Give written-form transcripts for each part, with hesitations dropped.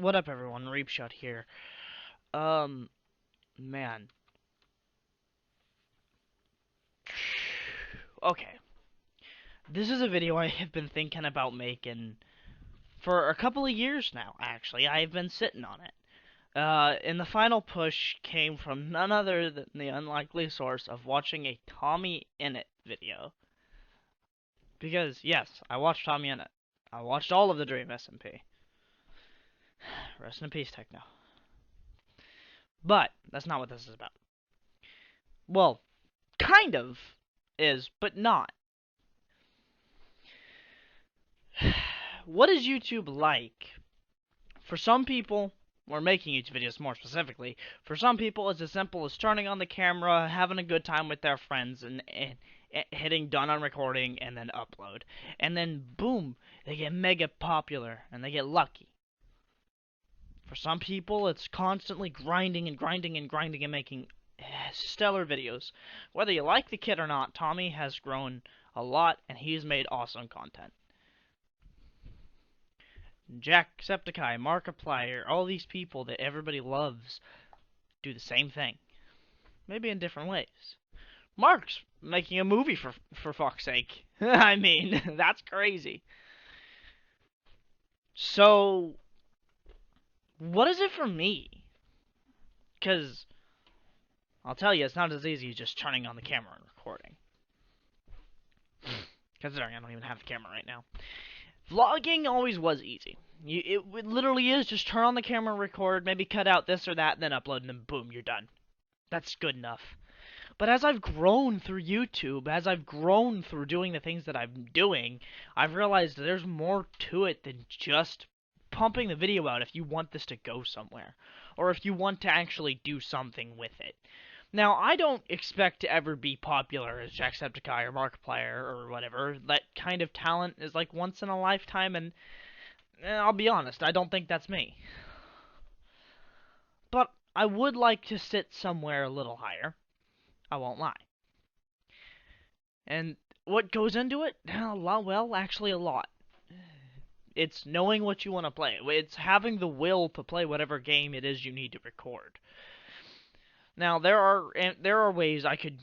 What up, everyone? Reapshot here. Um, man. Okay. This is a video I have been thinking about making for a couple of years now, actually. I've been sitting on it. And the final push came from none other than the unlikely source of watching a Tommy Innit video. Because, yes, I watched Tommy Innit. I watched all of the Dream SMP. Rest in peace, Techno. But, that's not what this is about. Well, kind of is, but not. What is YouTube like? For some people, or making YouTube videos more specifically, for some people it's as simple as turning on the camera, having a good time with their friends, and hitting done on recording, and then upload. And then, boom, they get mega popular, and they get lucky. For some people, it's constantly grinding and grinding and grinding and making stellar videos. Whether you like the kid or not, Tommy has grown a lot, and he's made awesome content. Jacksepticeye, Markiplier, all these people that everybody loves do the same thing. Maybe in different ways. Mark's making a movie for fuck's sake. I mean, that's crazy. So, what is it for me? Because, I'll tell you, it's not as easy as just turning on the camera and recording. Considering I don't even have the camera right now. Vlogging always was easy. It literally is just turn on the camera, record, maybe cut out this or that, then upload, and then boom, you're done. That's good enough. But as I've grown through YouTube, as I've grown through doing the things that I'm doing, I've realized there's more to it than just pumping the video out if you want this to go somewhere. Or if you want to actually do something with it. Now, I don't expect to ever be popular as Jacksepticeye or Markiplier or whatever. That kind of talent is like once in a lifetime, and I'll be honest, I don't think that's me. But I would like to sit somewhere a little higher. I won't lie. And what goes into it? A lot, well, actually a lot. It's knowing what you want to play. It's having the will to play whatever game it is you need to record. Now, there are ways I could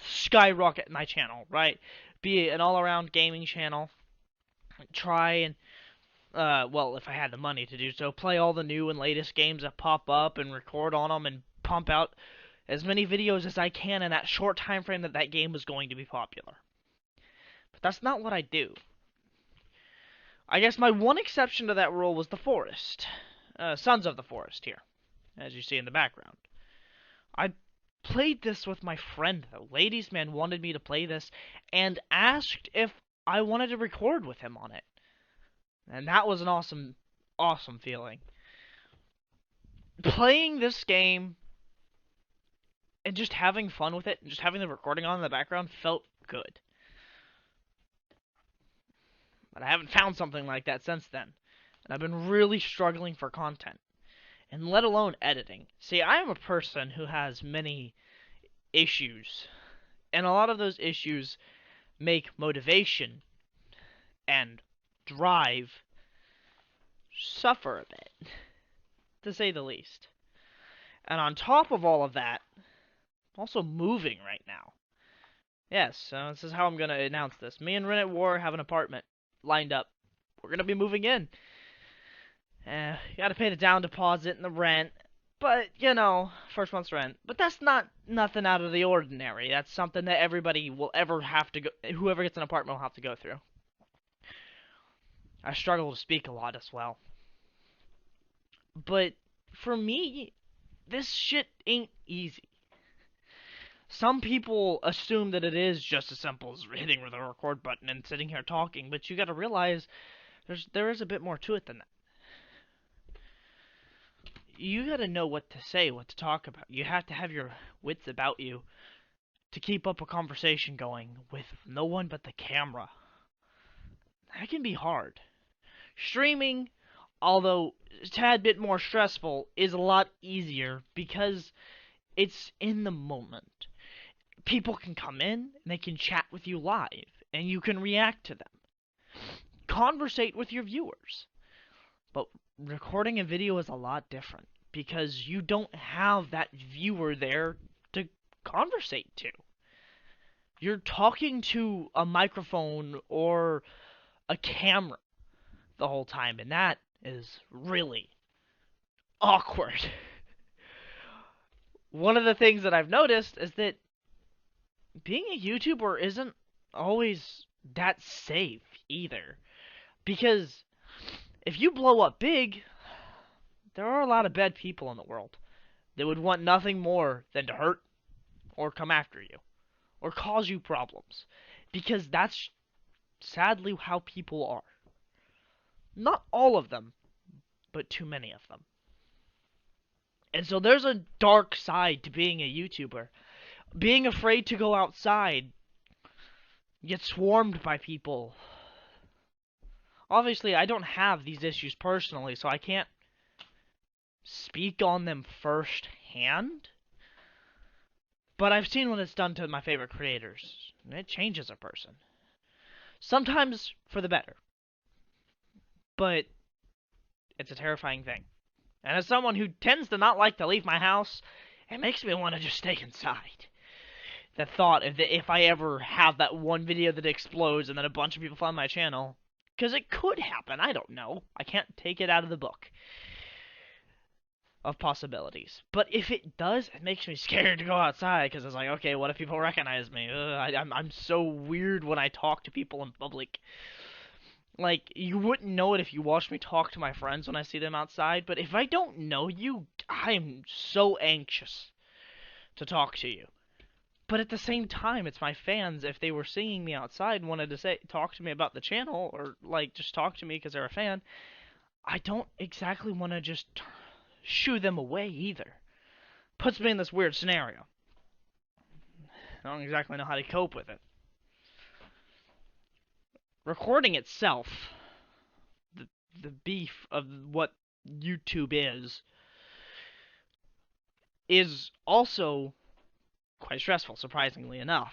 skyrocket my channel, right? Be an all-around gaming channel. Try and, well, if I had the money to do so, play all the new and latest games that pop up and record on them and pump out as many videos as I can in that short time frame that that game was going to be popular. But that's not what I do. I guess my one exception to that rule was The Forest. Sons of the Forest here, as you see in the background. I played this with my friend, though. Ladies Man wanted me to play this and asked if I wanted to record with him on it. And that was an awesome, awesome feeling. Playing this game and just having fun with it, and just having the recording on in the background felt good. But I haven't found something like that since then. And I've been really struggling for content. And let alone editing. See, I am a person who has many issues. And a lot of those issues make motivation and drive suffer a bit, to say the least. And on top of all of that, I'm also moving right now. Yes, this is how I'm going to announce this. Me and Rennet War have an apartment lined up. We're going to be moving in. You got to pay the down deposit and the rent. But, you know, first month's rent. But that's not nothing out of the ordinary. That's something that everybody will ever have to go... Whoever gets an apartment will have to go through. I struggle to speak a lot as well. But, for me, this shit ain't easy. Some people assume that it is just as simple as hitting the record button and sitting here talking, but you gotta realize there is a bit more to it than that. You gotta know what to say, what to talk about. You have to have your wits about you to keep up a conversation going with no one but the camera. That can be hard. Streaming, although a tad bit more stressful, is a lot easier because it's in the moment. People can come in and they can chat with you live, and you can react to them. Conversate with your viewers. But recording a video is a lot different because you don't have that viewer there to conversate to. You're talking to a microphone or a camera the whole time, and that is really awkward. One of the things that I've noticed is that being a YouTuber isn't always that safe either. Because if you blow up big, there are a lot of bad people in the world that would want nothing more than to hurt or come after you or cause you problems. Because that's sadly how people are. Not all of them, but too many of them. And so there's a dark side to being a YouTuber. Being afraid to go outside, get swarmed by people. Obviously, I don't have these issues personally, so I can't speak on them firsthand. But I've seen what it's done to my favorite creators. And it changes a person. Sometimes for the better. But it's a terrifying thing. And as someone who tends to not like to leave my house, it makes me want to just stay inside. The thought of that if I ever have that one video that explodes and then a bunch of people find my channel, because it could happen, I don't know. I can't take it out of the book of possibilities. But if it does, it makes me scared to go outside, because it's like, okay, what if people recognize me? I'm so weird when I talk to people in public. Like, you wouldn't know it if you watched me talk to my friends when I see them outside, but if I don't know you, I am so anxious to talk to you. But at the same time, it's my fans. If they were seeing me outside and wanted to talk to me about the channel, or like just talk to me because they're a fan, I don't exactly want to just shoo them away either. Puts me in this weird scenario. I don't exactly know how to cope with it. Recording itself, the beef of what YouTube is also quite stressful, surprisingly enough.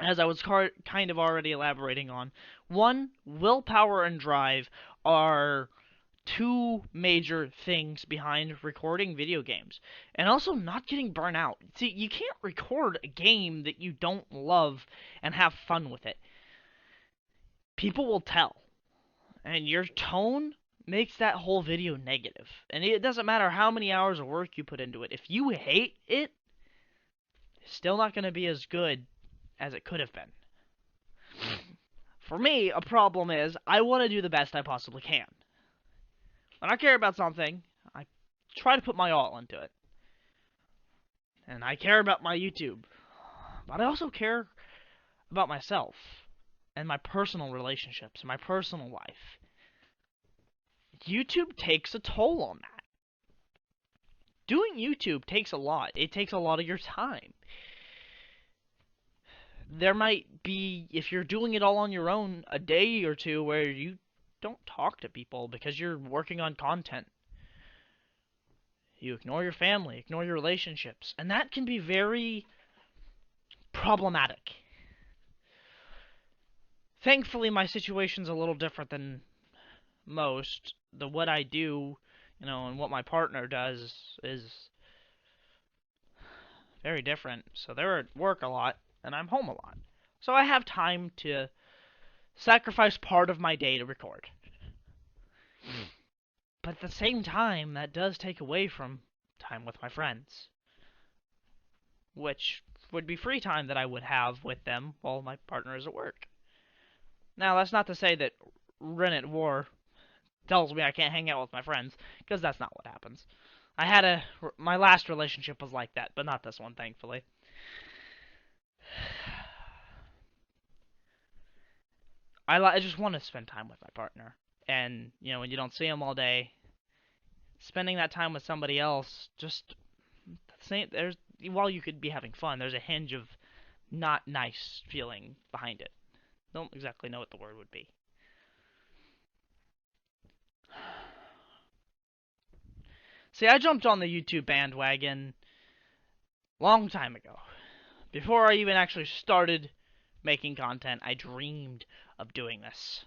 As I was kind of already elaborating on, one, willpower and drive are two major things behind recording video games. And also not getting burnt out. See, you can't record a game that you don't love and have fun with it. People will tell. And your tone makes that whole video negative. And it doesn't matter how many hours of work you put into it. If you hate it, it's still not going to be as good as it could have been. For me, a problem is I want to do the best I possibly can. When I care about something, I try to put my all into it. And I care about my YouTube. But I also care about myself and my personal relationships, my personal life. YouTube takes a toll on that. Doing YouTube takes a lot. It takes a lot of your time. There might be, if you're doing it all on your own, a day or two where you don't talk to people because you're working on content. You ignore your family, ignore your relationships, and that can be very problematic. Thankfully, my situation's a little different than most. What I do, and what my partner does is very different. So they're at work a lot, and I'm home a lot. So I have time to sacrifice part of my day to record. But at the same time, that does take away from time with my friends, which would be free time that I would have with them while my partner is at work. Now, that's not to say that Ren at War tells me I can't hang out with my friends, because that's not what happens. My last relationship was like that, but not this one, thankfully. I just want to spend time with my partner. And, when you don't see them all day, spending that time with somebody else, while you could be having fun, there's a hinge of not nice feeling behind it. Don't exactly know what the word would be. See, I jumped on the YouTube bandwagon long time ago. Before I even actually started making content, I dreamed of doing this.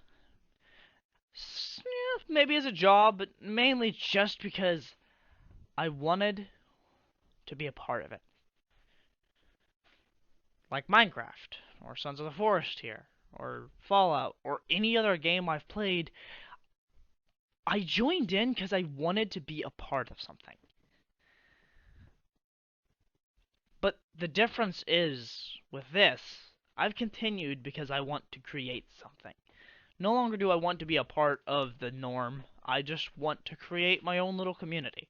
Yeah, maybe as a job, but mainly just because I wanted to be a part of it. Like Minecraft, or Sons of the Forest here, or Fallout, or any other game I've played, I joined in because I wanted to be a part of something. But the difference is, with this, I've continued because I want to create something. No longer do I want to be a part of the norm, I just want to create my own little community.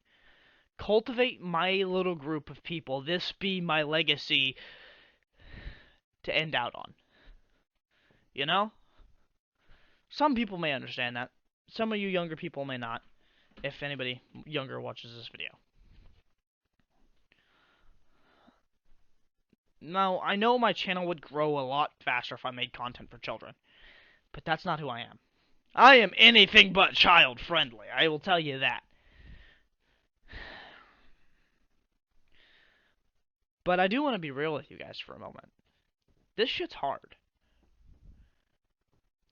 Cultivate my little group of people, this be my legacy to end out on. You know? Some people may understand that. Some of you younger people may not, if anybody younger watches this video. Now, I know my channel would grow a lot faster if I made content for children, but that's not who I am. I am anything but child-friendly, I will tell you that. But I do want to be real with you guys for a moment. This shit's hard.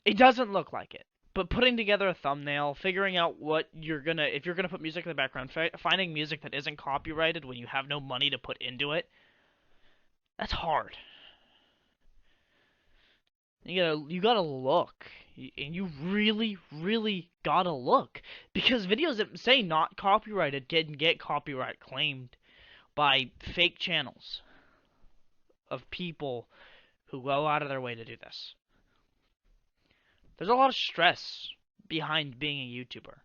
It doesn't look like it. But putting together a thumbnail, figuring out what you're gonna, if you're gonna put music in the background, finding music that isn't copyrighted when you have no money to put into it, that's hard. You gotta look, and you really, really gotta look, because videos that say not copyrighted can get copyright claimed by fake channels of people who go out of their way to do this. There's a lot of stress behind being a YouTuber.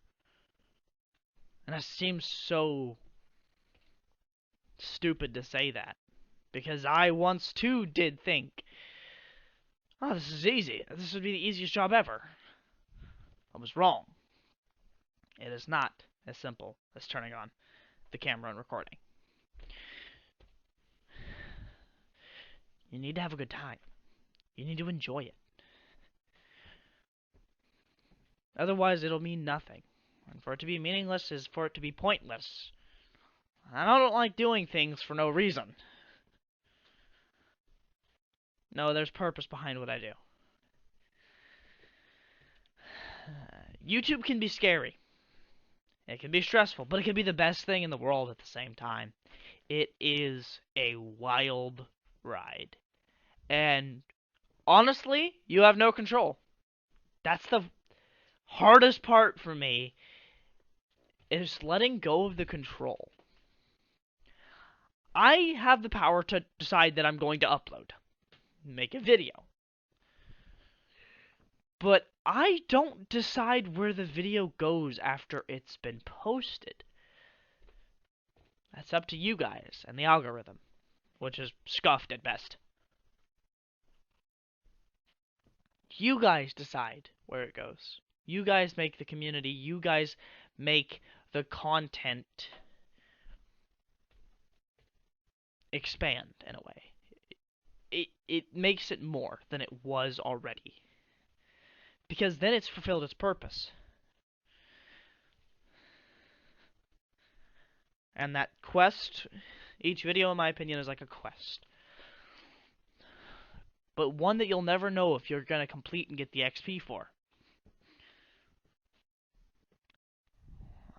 And it seems so stupid to say that. Because I once too did think, oh, this is easy. This would be the easiest job ever. I was wrong. It is not as simple as turning on the camera and recording. You need to have a good time. You need to enjoy it. Otherwise, it'll mean nothing. And for it to be meaningless is for it to be pointless. I don't like doing things for no reason. No, there's purpose behind what I do. YouTube can be scary. It can be stressful, but it can be the best thing in the world at the same time. It is a wild ride. And honestly, you have no control. That's the hardest part for me, is letting go of the control. I have the power to decide that I'm going to upload, make a video. But I don't decide where the video goes after it's been posted. That's up to you guys and the algorithm, which is scuffed at best. You guys decide where it goes. You guys make the community. You guys make the content expand in a way. It makes it more than it was already. Because then it's fulfilled its purpose. And that quest, each video in my opinion is like a quest. But one that you'll never know if you're going to complete and get the XP for.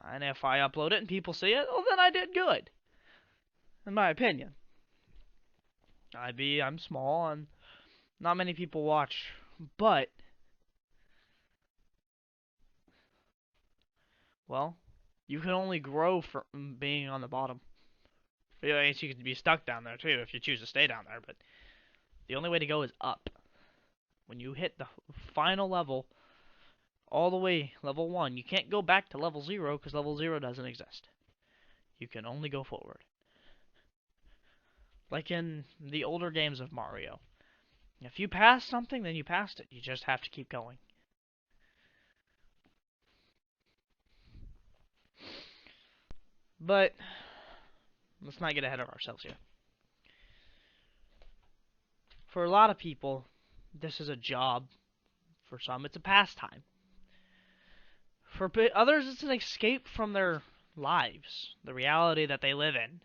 And if I upload it and people see it, well then I did good. In my opinion. I'm small and not many people watch, but well, you can only grow from being on the bottom. I guess you could be stuck down there too if you choose to stay down there, but the only way to go is up. When you hit the final level, all the way level 1, you can't go back to level 0 because level 0 doesn't exist. You can only go forward. Like in the older games of Mario. If you pass something, then you passed it. You just have to keep going. But let's not get ahead of ourselves here. For a lot of people, this is a job. For some, it's a pastime. For others, it's an escape from their lives, the reality that they live in.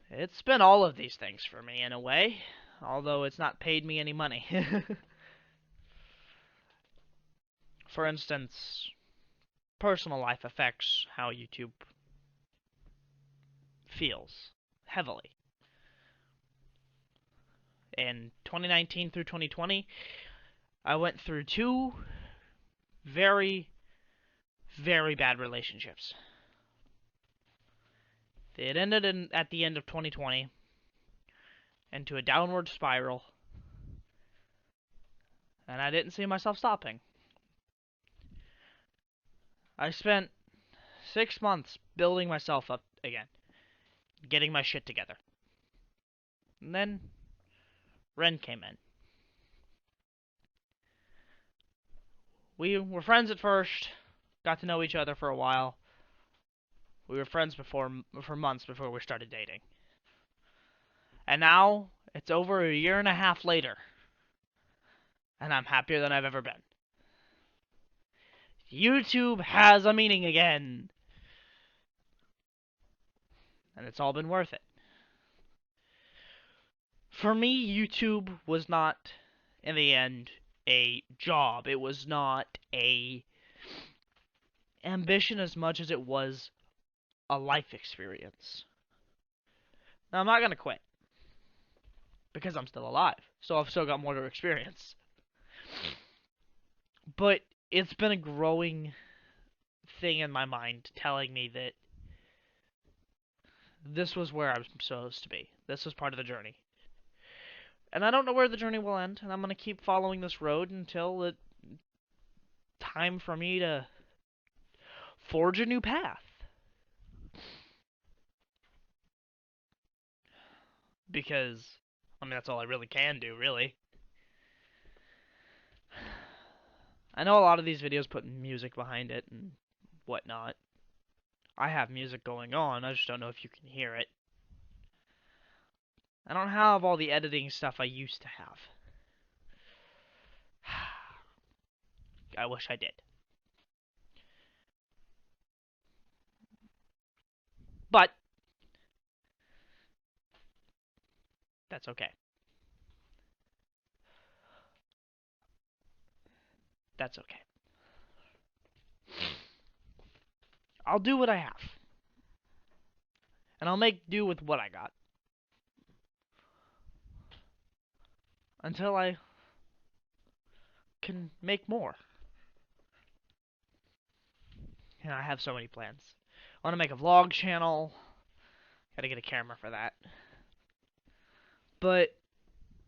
It's been all of these things for me, in a way, although it's not paid me any money. For instance, personal life affects how YouTube feels heavily. In 2019 through 2020, I went through two very, very bad relationships. It ended at the end of 2020 into a downward spiral, and I didn't see myself stopping. I spent 6 months building myself up again, getting my shit together. And then Ren came in. We were friends at first, got to know each other for a while. We were friends for months before we started dating. And now, it's over a year and a half later, and I'm happier than I've ever been. YouTube has a meaning again. And it's all been worth it. For me, YouTube was not, in the end, a job. It was not a ambition as much as it was a life experience. Now, I'm not going to quit, because I'm still alive, so I've still got more to experience. But it's been a growing thing in my mind telling me that this was where I was supposed to be. This was part of the journey. And I don't know where the journey will end, and I'm going to keep following this road until it's time for me to forge a new path. Because, I mean, that's all I really can do, really. I know a lot of these videos put music behind it and whatnot. I have music going on, I just don't know if you can hear it. I don't have all the editing stuff I used to have. I wish I did. But that's okay. That's okay. I'll do what I have. And I'll make do with what I got. Until I can make more. And I have so many plans. I want to make a vlog channel. Gotta get a camera for that. But,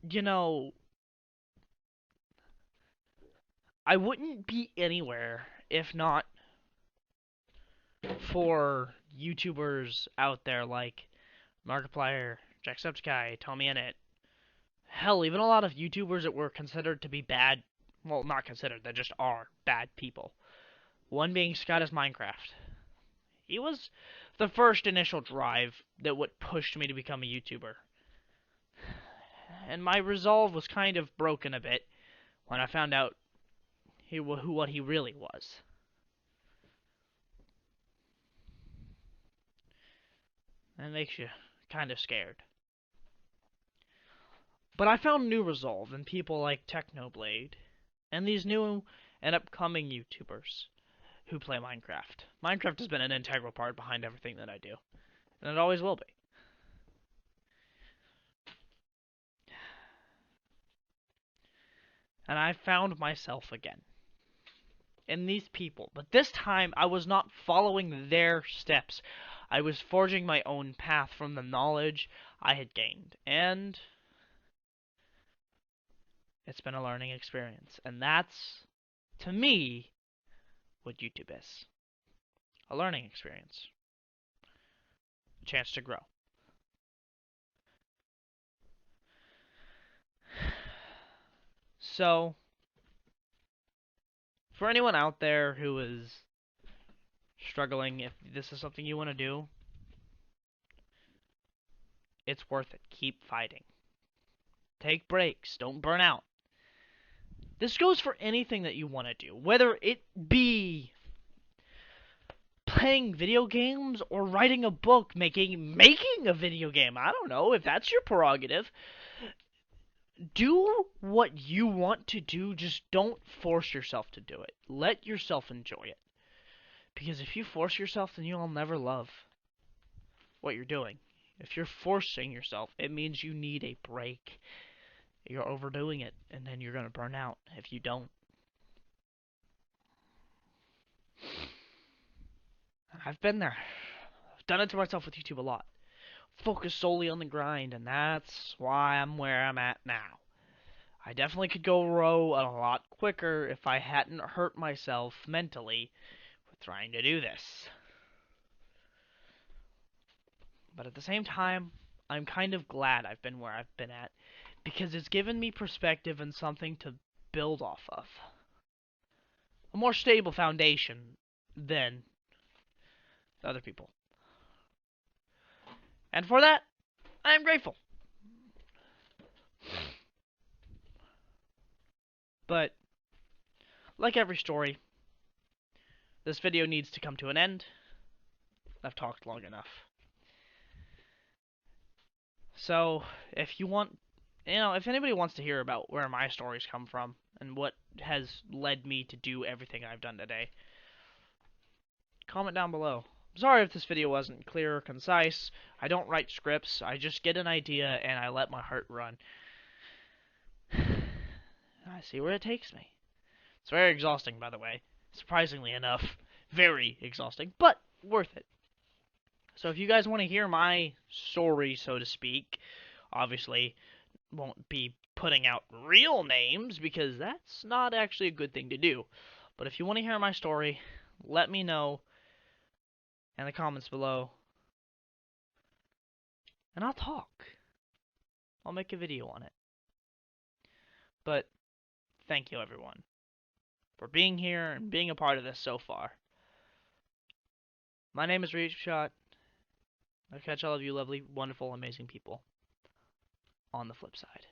you know, I wouldn't be anywhere if not for YouTubers out there like Markiplier, Jacksepticeye, TommyInnit. Hell, even a lot of YouTubers that were considered to be bad. Well, not considered, they just are bad people. One being ScottIsMinecraft. He was the first initial drive that what pushed me to become a YouTuber. And my resolve was kind of broken a bit when I found out what he really was. That makes you kind of scared. But I found new resolve in people like Technoblade and these new and upcoming YouTubers who play Minecraft. Minecraft has been an integral part behind everything that I do, and it always will be. And I found myself again in these people, but this time I was not following their steps. I was forging my own path from the knowledge I had gained, and it's been a learning experience. And that's, to me, what YouTube is. A learning experience. A chance to grow. So, for anyone out there who is struggling, if this is something you want to do, it's worth it. Keep fighting. Take breaks. Don't burn out. This goes for anything that you want to do, whether it be playing video games or writing a book, making a video game. I don't know if that's your prerogative. do what you want to do, just don't force yourself to do it. Let yourself enjoy it. Because if you force yourself, then you'll never love what you're doing. If you're forcing yourself, it means you need a break. You're overdoing it, and then you're going to burn out if you don't. I've been there. I've done it to myself with YouTube a lot. Focus solely on the grind, and that's why I'm where I'm at now. I definitely could go row a lot quicker if I hadn't hurt myself mentally with trying to do this. But at the same time, I'm kind of glad I've been where I've been at, because it's given me perspective and something to build off of. A more stable foundation than other people. And for that, I am grateful. But, like every story, this video needs to come to an end. I've talked long enough. So, if you want, if anybody wants to hear about where my stories come from and what has led me to do everything I've done today, comment down below. Sorry if this video wasn't clear or concise. I don't write scripts. I just get an idea and I let my heart run. I see where it takes me. It's very exhausting, by the way. Surprisingly enough. Very exhausting, but worth it. So if you guys want to hear my story, so to speak, obviously won't be putting out real names because that's not actually a good thing to do. But if you want to hear my story, let me know in the comments below. And I'll talk. I'll make a video on it. But thank you everyone for being here and being a part of this so far. My name is Reachshot. I'll catch all of you lovely, wonderful, amazing people on the flip side.